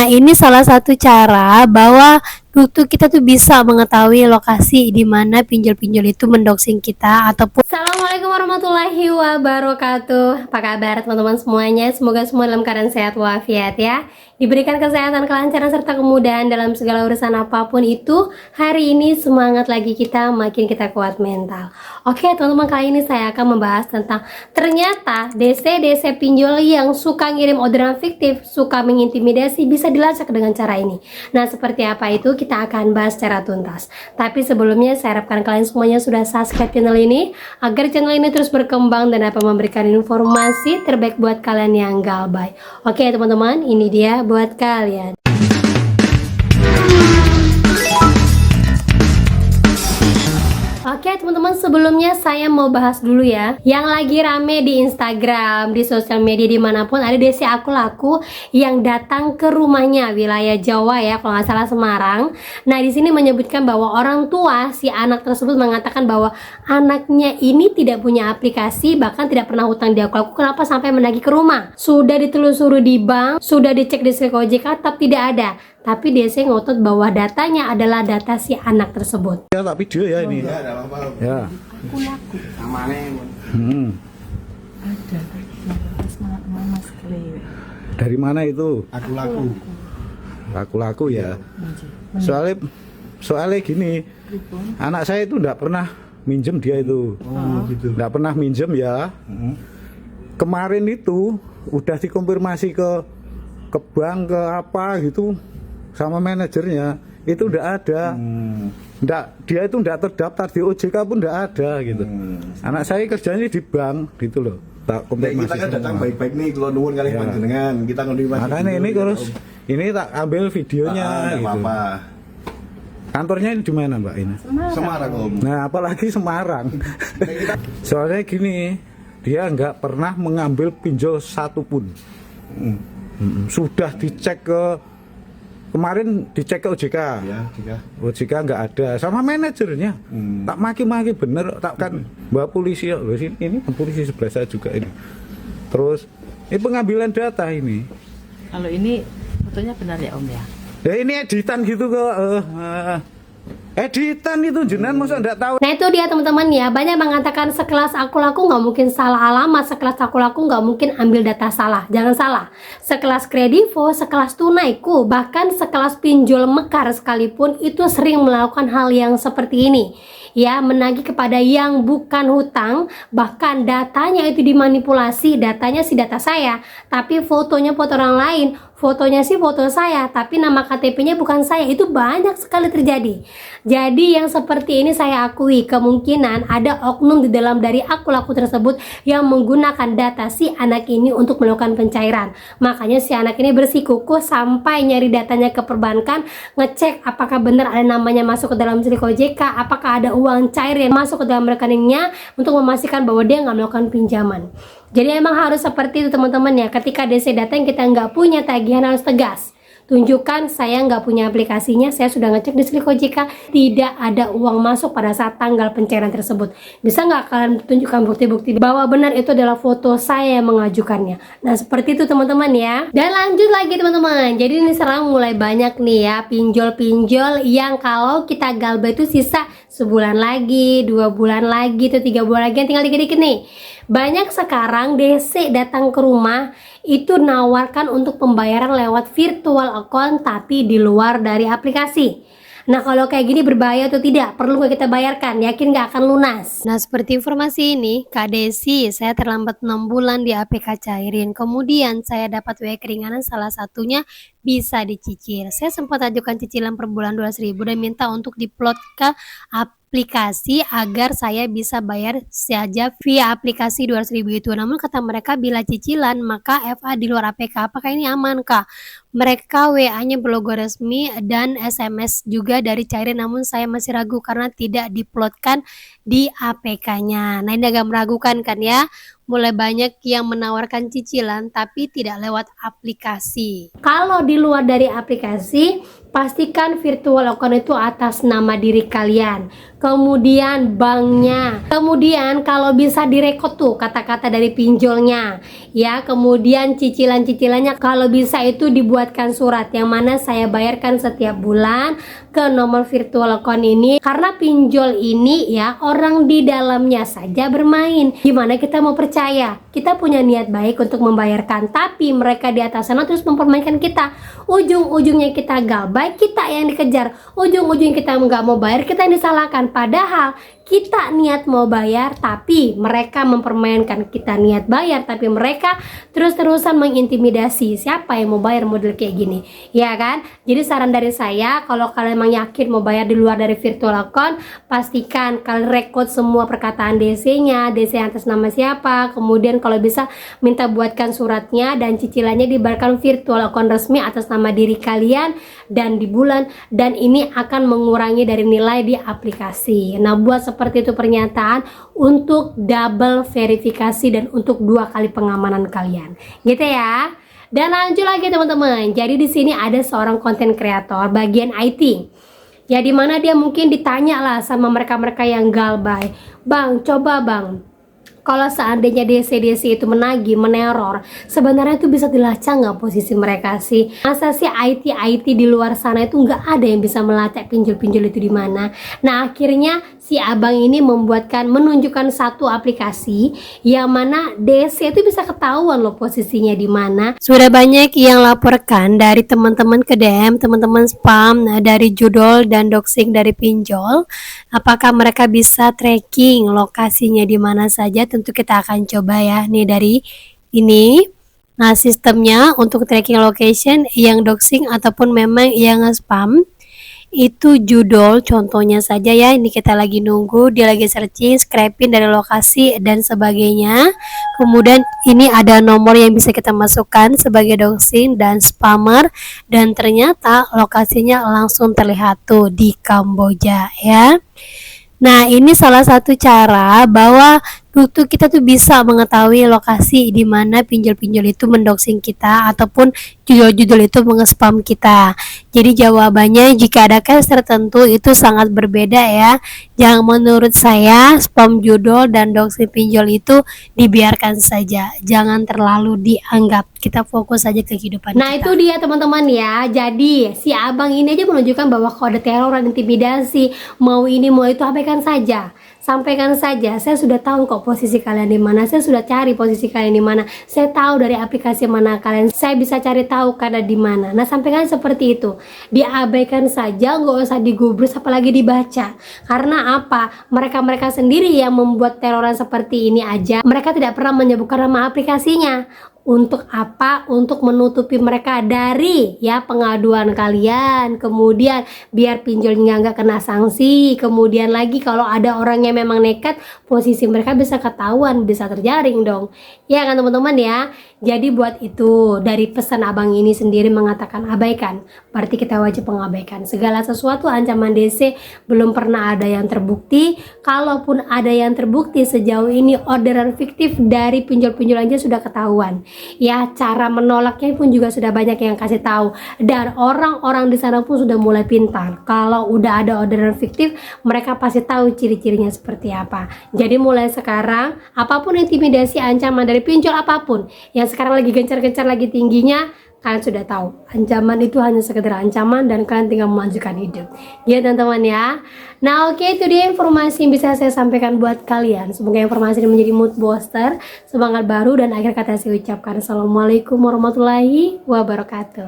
ini salah satu cara bahwa kita tuh bisa mengetahui lokasi di mana pinjol-pinjol itu mendoxing kita ataupun. Assalamualaikum warahmatullahi wabarakatuh. Apa kabar teman-teman semuanya? Semoga semua dalam keadaan sehat walafiat ya. Diberikan kesehatan, kelancaran serta kemudahan dalam segala urusan apapun itu. Hari ini semangat lagi kita, makin kita kuat mental. Oke teman-teman, kali ini saya akan membahas tentang ternyata DC pinjol yang suka ngirim orderan fiktif, suka mengintimidasi bisa dilacak dengan cara ini. Nah, seperti apa itu kita akan bahas secara tuntas. Tapi sebelumnya saya harapkan kalian semuanya sudah subscribe channel ini agar channel ini terus berkembang dan dapat memberikan informasi terbaik buat kalian yang galbay. Oke teman-teman, ini dia buat kalian. Oke teman-teman, sebelumnya saya mau bahas dulu ya yang lagi rame di Instagram, di sosial media dimanapun ada DC aku laku yang datang ke rumahnya wilayah Jawa ya, kalau nggak salah Semarang. Nah di sini menyebutkan bahwa orang tua si anak tersebut mengatakan bahwa anaknya ini tidak punya aplikasi, bahkan tidak pernah hutang di aku laku. Kenapa sampai menagih ke rumah? Sudah ditelusuri di bank, sudah dicek di Slick OJK, tetap tidak ada. Tapi DC ngotot bahwa datanya adalah data si anak tersebut. Ya tak video ya ini. Ya, ada apa? Ya. Aku laku Namanya ada atas nama Mas Kle. Dari mana itu? aku laku. Laku-laku ya. Soalnya gini, anak saya itu enggak pernah minjem dia itu. Oh, gitu. Enggak pernah minjem ya. Kemarin itu udah dikonfirmasi ke bank ke apa gitu sama manajernya, itu udah ada. Dia itu enggak terdaftar di OJK pun enggak ada gitu. Anak saya kerjanya di bank gitu loh. Tak konfirmasi. Kita kan datang baik-baik nih, kalau nuwun kali Ya. panjenengan, kita konfirmasi. Makanya ini terus ini tak ambil videonya gitu. apa-apa. Kantornya ini di mana Mbak ini? Semarang Om. Nah, apalagi Semarang. Soalnya gini, dia nggak pernah mengambil pinjol satupun. Sudah dicek kemarin dicek ke OJK. Ya, jika. OJK nggak ada, sama manajernya. Tak maki-maki bener, tak kan bawa polisi. Ini kan polisi sebelah saya juga ini. Terus ini pengambilan data ini. Kalau ini fotonya benar ya Om ya? Ya ini editan gitu kok. Editan itu jenengan masa enggak tahu. Nah itu dia teman-teman ya, banyak mengatakan sekelas aku laku nggak mungkin salah alamat, sekelas aku laku nggak mungkin ambil data salah. Jangan salah, sekelas Kredivo, sekelas Tunaiku, bahkan sekelas pinjol Mekar sekalipun itu sering melakukan hal yang seperti ini ya, menagih kepada yang bukan hutang, bahkan datanya itu dimanipulasi. Datanya sih data saya, tapi fotonya foto orang lain, fotonya sih foto saya, tapi nama KTP-nya bukan saya. Itu banyak sekali terjadi. Jadi yang seperti ini saya akui kemungkinan ada oknum di dalam dari aku laku tersebut yang menggunakan data si anak ini untuk melakukan pencairan. Makanya si anak ini bersikukuh sampai nyari datanya ke perbankan, ngecek apakah benar ada namanya masuk ke dalam Slick OJK, apakah ada uang cair yang masuk ke dalam rekeningnya untuk memastikan bahwa dia nggak melakukan pinjaman. Jadi emang harus seperti itu teman-teman ya. Ketika DC datang kita nggak punya tagihan harus tegas. Tunjukkan saya nggak punya aplikasinya, saya sudah ngecek di Slick OJK, tidak ada uang masuk pada saat tanggal pencairan tersebut. Bisa nggak kalian tunjukkan bukti-bukti bahwa benar itu adalah foto saya yang mengajukannya? Nah seperti itu teman-teman ya. Dan lanjut lagi teman-teman. Jadi ini sekarang mulai banyak nih ya pinjol-pinjol yang kalau kita galbay itu sisa sebulan lagi, 2 bulan lagi, atau 3 bulan lagi, tinggal dikit-dikit nih. Banyak sekarang DC datang ke rumah itu nawarkan untuk pembayaran lewat virtual account tapi di luar dari aplikasi. Nah kalau kayak gini berbahaya atau tidak? Perlu nggak kita bayarkan? Yakin nggak akan lunas? Nah seperti informasi ini, Kak Desi, saya terlambat 6 bulan di APK cairin. Kemudian saya dapat WA keringanan, salah satunya bisa dicicil. Saya sempat ajukan cicilan per bulan 200.000 dan minta untuk diplot ke aplikasi agar saya bisa bayar saja via aplikasi 200.000 itu. Namun kata mereka bila cicilan maka FA di luar APK. Apakah ini aman Kak? Mereka WA-nya berlogo resmi dan SMS juga dari cairin, namun saya masih ragu karena tidak diplotkan di APK-nya. Nah ini agak meragukan kan ya. Mulai banyak yang menawarkan cicilan tapi tidak lewat aplikasi. Kalau di luar dari aplikasi pastikan virtual account itu atas nama diri kalian, kemudian banknya, kemudian kalau bisa direkod tuh kata-kata dari pinjolnya ya, kemudian cicilan-cicilannya kalau bisa itu dibuatkan surat yang mana saya bayarkan setiap bulan ke nomor virtual account ini, karena pinjol ini ya orang di dalamnya saja bermain. Gimana kita mau percaya? Kita punya niat baik untuk membayarkan, tapi mereka di atas sana terus mempermainkan kita. Ujung-ujungnya kita gabay, kita yang dikejar. Ujung-ujung kita nggak mau bayar, kita yang disalahkan. Padahal kita niat mau bayar, tapi mereka mempermainkan. Kita niat bayar, tapi mereka terus-terusan mengintimidasi. Siapa yang mau bayar model kayak gini? Ya kan? Jadi saran dari saya, kalau kalian memang yakin mau bayar di luar dari virtual account, pastikan kalian rekod semua perkataan DC-nya, DC atas nama siapa, kemudian kalau bisa minta buatkan suratnya dan cicilannya dibayarkan virtual account resmi atas nama diri kalian dan di bulan, dan ini akan mengurangi dari nilai di aplikasi. Nah, buat seperti itu pernyataan untuk double verifikasi dan untuk 2 kali pengamanan kalian, gitu ya. Dan lanjut lagi teman-teman. Jadi di sini ada seorang konten kreator bagian IT. Ya, dimana dia mungkin ditanya lah sama mereka-mereka yang galbay, "Bang, coba bang, kalau seandainya DC-DC itu menagih, meneror, sebenarnya itu bisa dilacak nggak posisi mereka sih? Masa sih IT di luar sana itu nggak ada yang bisa melacak pinjol-pinjol itu di mana?" Nah, akhirnya si abang ini menunjukkan satu aplikasi yang mana DC itu bisa ketahuan loh posisinya di mana. Sudah banyak yang laporkan dari teman-teman ke DM, teman-teman spam dari judul dan doxing dari pinjol. Apakah mereka bisa tracking lokasinya di mana saja? Tentu kita akan coba ya. Nih dari ini. Nah, sistemnya untuk tracking location yang doxing ataupun memang yang spam. Itu judul contohnya saja ya, ini kita lagi nunggu dia lagi searching, scraping dari lokasi dan sebagainya. Kemudian ini ada nomor yang bisa kita masukkan sebagai doxing dan spammer, dan ternyata lokasinya langsung terlihat tuh di Kamboja ya. Nah, ini salah satu cara bahwa kita tuh bisa mengetahui lokasi di mana pinjol-pinjol itu mendoxing kita ataupun judul-judul itu mengespam kita. Jadi jawabannya jika ada case tertentu itu sangat berbeda ya. Yang menurut saya spam judul dan doxing pinjol itu dibiarkan saja. Jangan terlalu dianggap. Kita fokus saja ke kehidupan Nah, kita. itu dia teman-teman ya. Jadi si abang ini aja menunjukkan bahwa kode teror dan intimidasi, mau ini mau itu, abaikan saja. Sampaikan saja, saya sudah tahu kok posisi kalian di mana, saya sudah cari posisi kalian di mana, saya tahu dari aplikasi mana kalian, saya bisa cari tahu karena di mana. Nah, sampaikan seperti itu, diabaikan saja, nggak usah digubris apalagi dibaca. Karena apa? Mereka sendiri yang membuat teroran seperti ini aja, mereka tidak pernah menyebutkan nama aplikasinya. Untuk apa? Untuk menutupi mereka dari ya pengaduan kalian, kemudian biar pinjolnya nggak kena sanksi, kemudian lagi kalau ada orang yang memang nekat, posisi mereka bisa ketahuan, bisa terjaring dong ya kan teman-teman ya. Jadi buat itu dari pesan abang ini sendiri mengatakan abaikan, berarti kita wajib mengabaikan segala sesuatu ancaman DC. Belum pernah ada yang terbukti, kalaupun ada yang terbukti sejauh ini orderan fiktif dari pinjol-pinjol aja sudah ketahuan ya. Cara menolaknya pun juga sudah banyak yang kasih tahu, dan orang-orang di sana pun sudah mulai pintar. Kalau udah ada orderan fiktif, mereka pasti tahu ciri-cirinya seperti apa. Jadi mulai sekarang apapun intimidasi, ancaman dari pinjol apapun yang sekarang lagi gencar-gencar lagi tingginya, kalian sudah tahu ancaman itu hanya sekedar ancaman dan kalian tinggal melanjutkan hidup ya teman-teman ya. Nah, oke, itu dia informasi yang bisa saya sampaikan buat kalian. Semoga informasi ini menjadi mood booster, semangat baru, dan akhir kata saya ucapkan assalamualaikum warahmatullahi wabarakatuh.